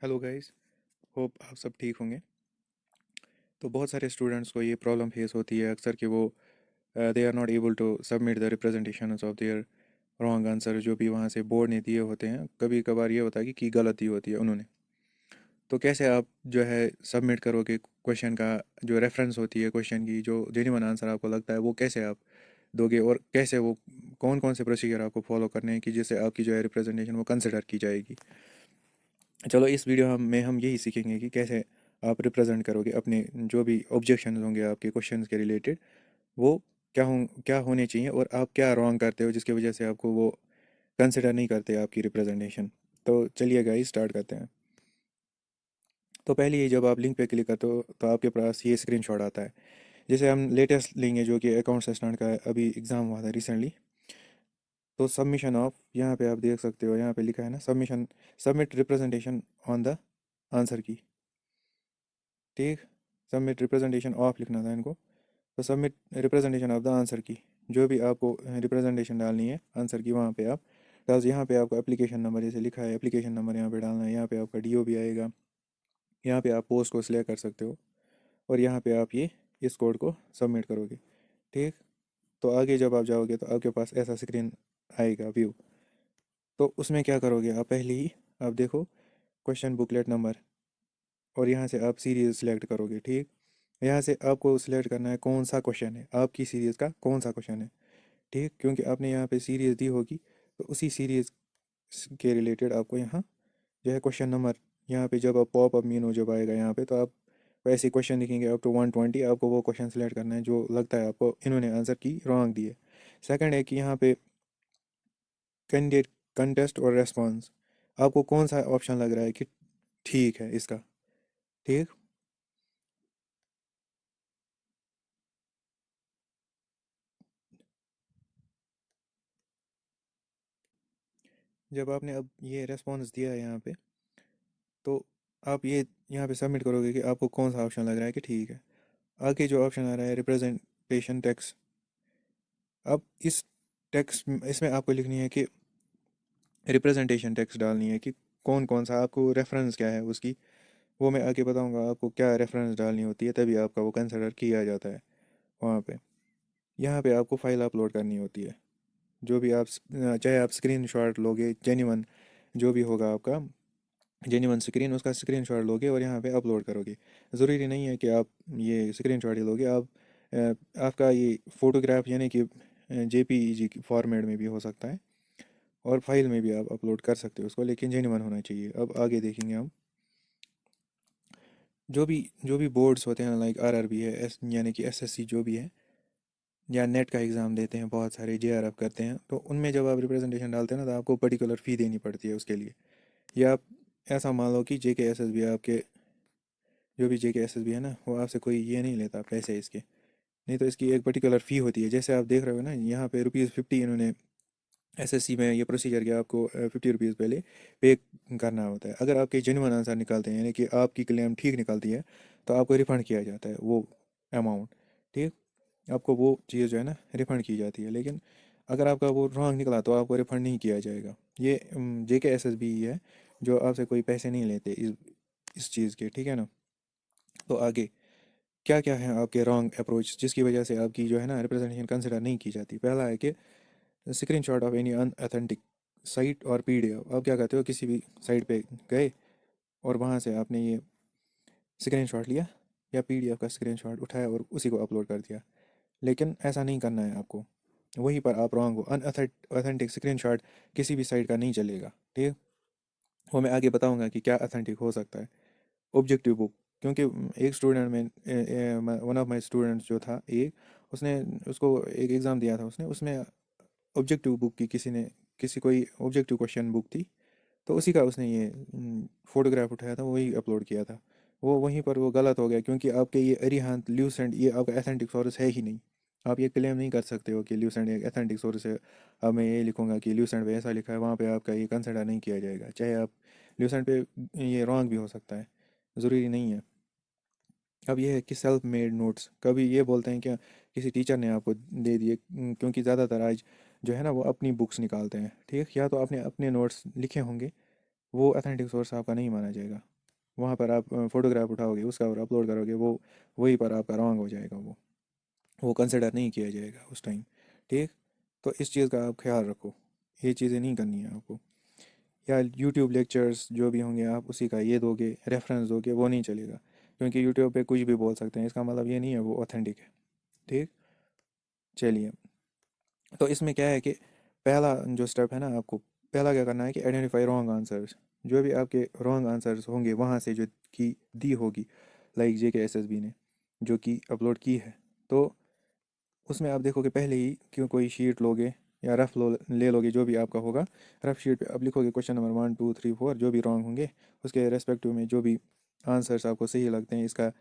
Hello guys. Hope आप सब ठीक होंगे। तो बहुत सारे स्टूडेंट्स को ये प्रॉब्लम फेस होती है अक्सर कि वो they are not able to submit the representation of their wrong answer जो भी वहाँ से बोर्ड ने दिए होते हैं। कभी कभार ये होता है कि गलती होती है उन्होंने। तो कैसे आप जो है सबमिट करोगे क्वेश्चन का जो रेफरेंस होती है क्वेश्चन की जो जेन्युइन आंसर आपको लगता है वो कैसे आप दोगे और कैसे वो कौन कौन से प्रोसीजर आपको फॉलो करने हैं कि जिससे आपकी जो है रिप्रेजेंटेशन वो कंसिडर की जाएगी। चलो इस वीडियो में हम यही सीखेंगे कि कैसे आप रिप्रेजेंट करोगे अपने जो भी ऑब्जेक्शन होंगे आपके क्वेश्चंस के रिलेटेड वो क्या होने चाहिए और आप क्या रॉन्ग करते हो जिसकी वजह से आपको वो कंसिडर नहीं करते आपकी रिप्रेजेंटेशन। तो चलिए गाइस स्टार्ट करते हैं। तो पहले ही जब आप लिंक पे क्लिक करते हो तो आपके पास ये स्क्रीनशॉट आता है जिसे हम लेटेस्ट लेंगे जो कि अकाउंट असिस्टेंट का अभी एग्ज़ाम हुआ था रिसेंटली। तो सबमिशन ऑफ यहाँ पे आप देख सकते हो, यहाँ पे लिखा है ना submission, submit representation on the answer की। ठीक, सबमिट रिप्रेजेंटेशन ऑफ लिखना था इनको। तो submit representation of the answer की, जो भी आपको रिप्रेजेंटेशन डालनी है आंसर की वहाँ पे आप डाल। यहाँ पे आपका एप्लीकेशन नंबर जैसे लिखा है एप्लीकेशन नंबर यहाँ पे डालना है। यहाँ पे आपका डीओ भी आएगा। यहाँ पे आप पोस्ट को सिलेक्ट कर सकते हो और यहाँ पे आप ये इस कोड को सबमिट करोगे। ठीक, तो आगे जब आप जाओगे तो आपके पास ऐसा स्क्रीन आएगा व्यू। तो उसमें क्या करोगे आप, पहले ही आप देखो क्वेश्चन बुकलेट नंबर और यहाँ से आप सीरीज सिलेक्ट करोगे। ठीक, यहाँ से आपको सिलेक्ट करना है कौन सा क्वेश्चन है आपकी सीरीज़ का, कौन सा क्वेश्चन है। ठीक, क्योंकि आपने यहाँ पे सीरीज़ दी होगी तो उसी सीरीज़ के रिलेटेड आपको यहाँ जो है क्वेश्चन नंबर, यहाँ पे जब आप पॉप अप मीनू जब आएगा यहाँ पे तो आप वैसे क्वेश्चन लिखेंगे अप टू 120। आपको वो क्वेश्चन सेलेक्ट करना है जो लगता है आपको इन्होंने आंसर की रॉन्ग दी है। सेकंड है कि यहाँ पे कैंडिडेट कंटेस्ट और रेस्पॉन्स, आपको कौन सा ऑप्शन लग रहा है कि ठीक है इसका। ठीक, जब आपने अब ये रेस्पॉन्स दिया है यहाँ पे तो आप ये यहाँ पे सबमिट करोगे कि आपको कौन सा ऑप्शन लग रहा है कि ठीक है। आगे जो ऑप्शन आ रहा है रिप्रेजेंटेशन टेक्स्ट, अब इस टेक्स्ट इसमें आपको लिखनी है कि रिप्रेजेंटेशन टेक्स्ट डालनी है कि कौन कौन सा आपको रेफरेंस क्या है उसकी। वो मैं आगे बताऊंगा आपको क्या रेफरेंस डालनी होती है, तभी आपका वो कंसिडर किया जाता है वहाँ पे। यहाँ पे आपको फाइल अपलोड करनी होती है जो भी आप चाहे आप स्क्रीन शॉट लोगे जेन्युइन जो भी होगा आपका जेन्युइन स्क्रीन, उसका स्क्रीन शॉट लोगे और यहाँ पे अपलोड करोगे। ज़रूरी नहीं है कि आप ये स्क्रीन शॉट ही लोगे, आप आपका ये फ़ोटोग्राफ यानी कि जेपीईजी फॉर्मेट में भी हो सकता है और फाइल में भी आप अपलोड कर सकते हो उसको, लेकिन जेन्युइन होना चाहिए। अब आगे देखेंगे हम जो भी बोर्ड्स होते हैं लाइक आरआरबी है यानी कि एसएससी जो भी है, या नेट का एग्ज़ाम देते हैं बहुत सारे जेआरएफ करते हैं, तो उनमें जब आप रिप्रेजेंटेशन डालते हैं ना तो आपको पर्टिकुलर फ़ी देनी पड़ती है उसके लिए। या आप ऐसा मान लो कि जेके एसएसबी आपके जो भी जेके एसएसबी है ना वो आपसे कोई ये नहीं लेता पैसे इसके, नहीं तो इसकी एक पर्टिकुलर फ़ी होती है। जैसे आप देख रहे हो ना यहाँ पे ₹50 इन्होंने एसएससी में ये प्रोसीजर किया, आपको 50 रुपीज़ पहले पे करना होता है। अगर आपके जेन्युइन आंसर निकालते हैं यानी कि आपकी क्लेम ठीक निकलती है तो आपको रिफ़ंड किया जाता है वो अमाउंट। ठीक, आपको वो चीज़ जो है ना रिफ़ंड की जाती है। लेकिन अगर आपका वो रॉन्ग निकला तो आपको रिफ़ंड नहीं किया जाएगा। ये जेके एसएसबी है जो आपसे कोई पैसे नहीं लेते इस चीज़ के। ठीक है ना। तो आगे क्या क्या है आपके रॉन्ग अप्रोच जिसकी वजह से आपकी जो है ना रिप्रेजेंटेशन कंसिडर नहीं की जाती। पहला है कि screenshot of any unauthentic site और पीडीएफ। आप क्या करते हो, किसी भी साइट पे गए और वहाँ से आपने ये स्क्रीनशॉट लिया या पीडीएफ का स्क्रीनशॉट उठाया और उसी को अपलोड कर दिया। लेकिन ऐसा नहीं करना है आपको, वहीं पर आप रॉन्ग हो। अनऑथेंटिक स्क्रीनशॉट किसी भी साइट का नहीं चलेगा। ठीक, वो मैं आगे बताऊंगा कि क्या अथेंटिक हो सकता है। ऑब्जेक्टिव बुक, क्योंकि एक स्टूडेंट में वन ऑफ माय स्टूडेंट्स जो था एक, उसने उसको एक एग्ज़ाम दिया था उसने, उसमें ऑब्जेक्टिव बुक की किसी ने किसी कोई ऑब्जेक्टिव क्वेश्चन बुक थी तो उसी का उसने ये फोटोग्राफ उठाया था वही अपलोड किया था। वो वहीं पर वो गलत हो गया क्योंकि आपके ये अरिहंत ल्यूसेंट ये आपका एथेंटिक सोर्स है ही नहीं। आप ये क्लेम नहीं कर सकते हो कि ल्यूसेंट एक एथेंटिक सोर्स है। अब मैं ये लिखूंगा कि ल्यूसेंट पे ऐसा लिखा है, वहाँ पे आपका ये कंसिडर नहीं किया जाएगा। चाहे आप ल्यूसेंट पे ये रॉन्ग भी हो सकता है, ज़रूरी नहीं है। अब ये है कि सेल्फ मेड नोट्स, कभी ये बोलते हैं क्या किसी टीचर ने आपको दे दिए, क्योंकि ज़्यादातर आज जो है ना वो अपनी बुक्स निकालते हैं। ठीक, या तो आपने अपने नोट्स लिखे होंगे, वो अथेंटिक सोर्स आपका नहीं माना जाएगा। वहाँ पर आप फ़ोटोग्राफ उठाओगे उसका और अपलोड करोगे, वो वहीं पर आपका रॉन्ग हो जाएगा, वो कंसिडर नहीं किया जाएगा उस टाइम। ठीक, तो इस चीज़ का आप ख्याल रखो, ये चीज़ें नहीं करनी है आपको। या यूट्यूब लेक्चर्स जो भी होंगे आप उसी का ये दोगे, रेफरेंस दोगे, वो नहीं चलेगा, क्योंकि यूट्यूब पे कुछ भी बोल सकते हैं, इसका मतलब ये नहीं है वो ऑथेंटिक है। ठीक, चलिए। तो इसमें क्या है कि पहला जो स्टेप है ना, आपको पहला क्या करना है कि आइडेंटिफाई रॉन्ग आंसर्स। जो भी आपके रॉन्ग आंसर्स होंगे वहाँ से जो की दी होगी, लाइक JKSSB ने जो की अपलोड की है, तो उसमें आप देखोगे पहले ही क्यों कोई शीट लोगे या रफ ले लोगे, जो भी आपका होगा रफ शीट पे आप लिखोगे क्वेश्चन नंबर 1 2 3 4, जो भी रॉन्ग होंगे उसके रेस्पेक्टिव में जो भी आंसर्स आपको सही लगते हैं, इसका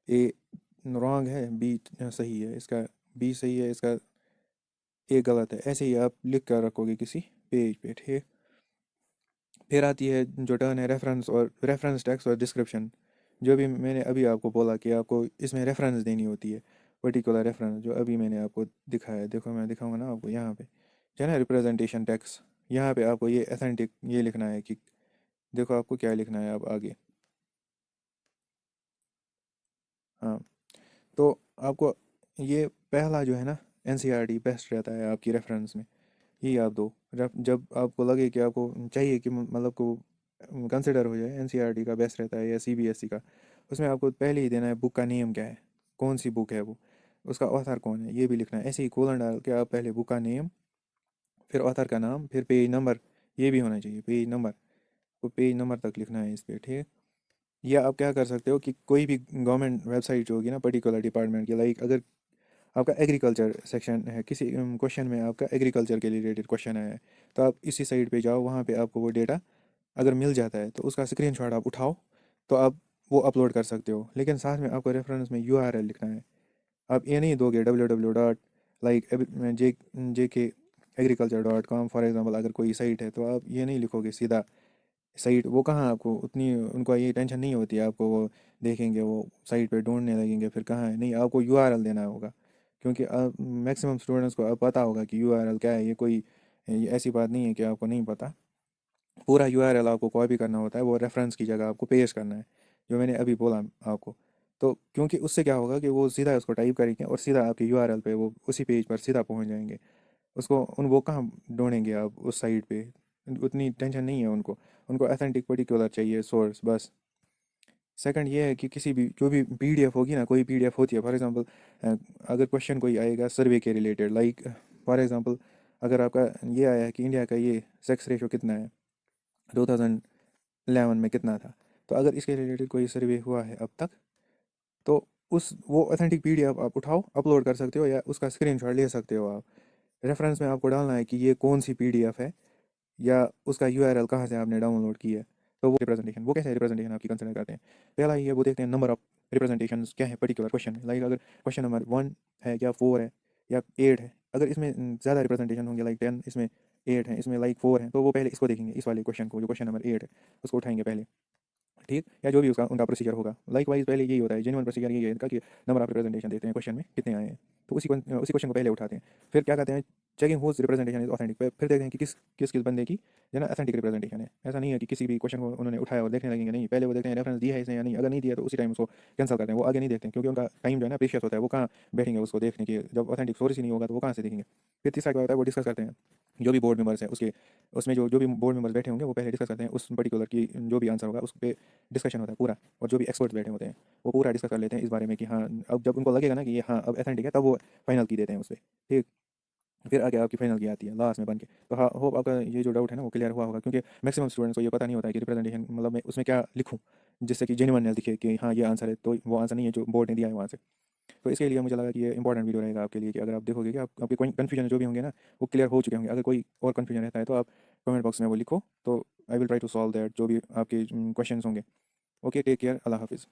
ए रॉन्ग है, बी सही है, इसका बी सही है, इसका ए गलत है, ऐसे ही आप लिख कर रखोगे किसी पेज पे। ठीक, फिर आती है जो टर्न है रेफरेंस और रेफरेंस टेक्स्ट और डिस्क्रिप्शन। जो भी मैंने अभी आपको बोला कि आपको इसमें रेफरेंस देनी होती है, पर्टिकुलर रेफरेंस जो अभी मैंने आपको दिखाया है, देखो मैं दिखाऊंगा ना आपको यहाँ पे, जो है ना रिप्रेजेंटेशन टेक्स्ट, यहाँ पे आपको ये अथेंटिक ये लिखना है कि देखो आपको क्या लिखना है अब आगे। हाँ, तो आपको ये पहला जो है ना NCERT बेस्ट रहता है आपकी रेफरेंस में, यही आप दो। जब आपको लगे कि आपको चाहिए कि मतलब को कंसिडर हो जाए, NCERT का बेस्ट रहता है या CBSE का, उसमें आपको पहले ही देना है बुक का नेम क्या है, कौन सी बुक है वो, उसका ऑथर कौन है, ये भी लिखना है। ऐसे ही कोलन डाल के आप पहले बुक का नेम, फिर ऑथर का नाम, फिर पेज नंबर, ये भी होना चाहिए पेज नंबर, तो पेज नंबर तक लिखना है इस पर। ठीक, या आप क्या कर सकते हो कि कोई भी गवर्नमेंट वेबसाइट जो होगी ना पर्टिकुलर डिपार्टमेंट की, लाइक अगर आपका एग्रीकल्चर सेक्शन है, किसी क्वेश्चन में आपका एग्रीकल्चर के रिलेटेड क्वेश्चन है, तो आप इसी साइट पे जाओ, वहाँ पे आपको वो डेटा अगर मिल जाता है तो उसका स्क्रीनशॉट आप उठाओ, तो आप वो अपलोड कर सकते हो। लेकिन साथ में आपको रेफरेंस में URL लिखना है। आप ये नहीं दोगे www dot like JK agriculture.com for example, अगर कोई साइट है तो आप ये नहीं लिखोगे सीधा साइट, वो कहाँ आपको उतनी उनको ये टेंशन नहीं होती है, आपको वो देखेंगे वो साइट पे ढूंढने लगेंगे फिर कहाँ है, नहीं आपको URL देना होगा, क्योंकि मैक्सिमम स्टूडेंट्स को अब पता होगा कि URL क्या है। ये ऐसी बात नहीं है कि आपको नहीं पता, पूरा URL आपको कॉपी करना होता है, वो रेफरेंस की जगह आपको पेस्ट करना है, जो मैंने अभी बोला आपको। तो क्योंकि उससे क्या होगा कि वो सीधा उसको टाइप करेंगे और सीधा आपके URL पे वो उसी पेज पर सीधा पहुंच जाएंगे। उसको उन वो कहाँ ढूंढेंगे आप उस साइट पे, उतनी टेंशन नहीं है उनको, उनको अथेंटिक पर्टिकुलर चाहिए सोर्स बस। सेकंड ये है कि किसी भी जो भी PDF होगी ना, कोई PDF होती है फॉर एग्जांपल, अगर क्वेश्चन कोई आएगा सर्वे के रिलेटेड, लाइक फॉर एग्जांपल अगर आपका ये आया है कि इंडिया का ये सेक्स रेशो कितना है, 2011 में कितना था, तो अगर इसके रिलेटेड कोई सर्वे हुआ है अब तक, तो उस वो ऑथेंटिक PDF आप उठाओ अपलोड कर सकते हो या उसका स्क्रीनशॉट ले सकते हो आप। रेफरेंस में आपको डालना है कि ये कौन सी PDF है या उसका URL कहाँ से आपने डाउनलोड की है। तो वो रिप्रेजेंटेशन, वो कैसे रिप्रेजेंटेशन आपकी कंसिडर करते हैं, पहला ही है वो देखते हैं नंबर ऑफ रिप्रेजेंटेशन क्या है पर्टिकुलर क्वेश्चन में, लाइक अगर क्वेश्चन नंबर 1 है या 4 है या 8 है, अगर इसमें ज़्यादा रिप्रेजेंटेशन होंगे लाइक 10, इसमें 8 है, इसमें लाइक 4 है, तो वो पहले इसको देखेंगे, इस वाले क्वेश्चन को जो क्वेश्चन नंबर 8 है उसको उठाएंगे पहले। ठीक, या जो भी उसका उनका प्रोसीजर होगा, लाइक वाइज पहले यही होता है, जेन्युइन प्रोसीजर यही है इनका कि नंबर ऑफ रिप्रेजेंटेशन देते हैं क्वेश्चन में कितने आए हैं, तो उसी क्वेश्चन को पहले उठाते हैं। फिर क्या कहते हैं, checking whose representation is authentic, फिर देखते हैं कि किस बंदे की जो है ना अथेंटिक रिप्रेजेंटेशन है। ऐसा नहीं है कि किसी भी क्वेश्चन को उन्होंने उठाया और देखने लगेंगे, नहीं, पहले वो देखते हैं रेफरेंस दिया है इसने या नहीं, अगर नहीं दिया तो उसी टाइम उसको कैंसिल करते हैं, वो आगे नहीं देखते हैं, क्योंकि उनका टाइम जो है ना प्रीशियस होता है, वो कहाँ बैठेंगे उसको देखने के, जब ऑथेंटिक सोर्स ही नहीं होगा तो वो कहाँ से देखेंगे। फिर तीसरा क्या होता है, वो डिस्कस करते हैं, जो भी बोर्ड मेंबर्स है उसके उसमें जो भी बोर्ड मेंबर्स बैठे होंगे वो पहले डिस्कस करते हैं उस पर्टिकुलर की जो भी आंसर होगा उस पर डिस्कशन होता है पूरा, और जो भी एक्सपर्ट्स बैठे होते हैं वो पूरा डिस्कस कर लेते हैं इस बारे में कि हाँ, अब जब उनको लगेगा ना कि ये हाँ अब अथेंटिक है, तब वो फाइनल की देते हैं उस पर। ठीक, फिर आगे आपकी फाइनल की आती है लास्ट में बन के। तो हाँ, होप आपका ये जो डाउट है ना वो क्लियर हुआ होगा, क्योंकि मैक्सिमम स्टूडेंट्स को ये पता नहीं होता है कि रिप्रेजेंटेशन मतलब मैं उसमें क्या लिखूँ जिससे कि जेन्युइननेस दिखे कि हाँ ये आंसर है, तो वो आंसर नहीं है जो बोर्ड ने दिया है वहाँ से। तो इसके लिए मुझे लगा कि ये इंपॉर्टेंट वीडियो रहेगा आपके लिए, कि अगर आप देखोगे कि आपके कोई कन्फ्यूजन जो भी होंगे ना वो क्लियर हो चुके होंगे। अगर कोई और कन्फ्यूजन रहता है तो आप कमेंट बॉक्स में वो लिखो, तो I will try to solve that जो भी आपके क्वेश्चंस होंगे। ओके, टेक केयर, अल्लाह हाफिज़।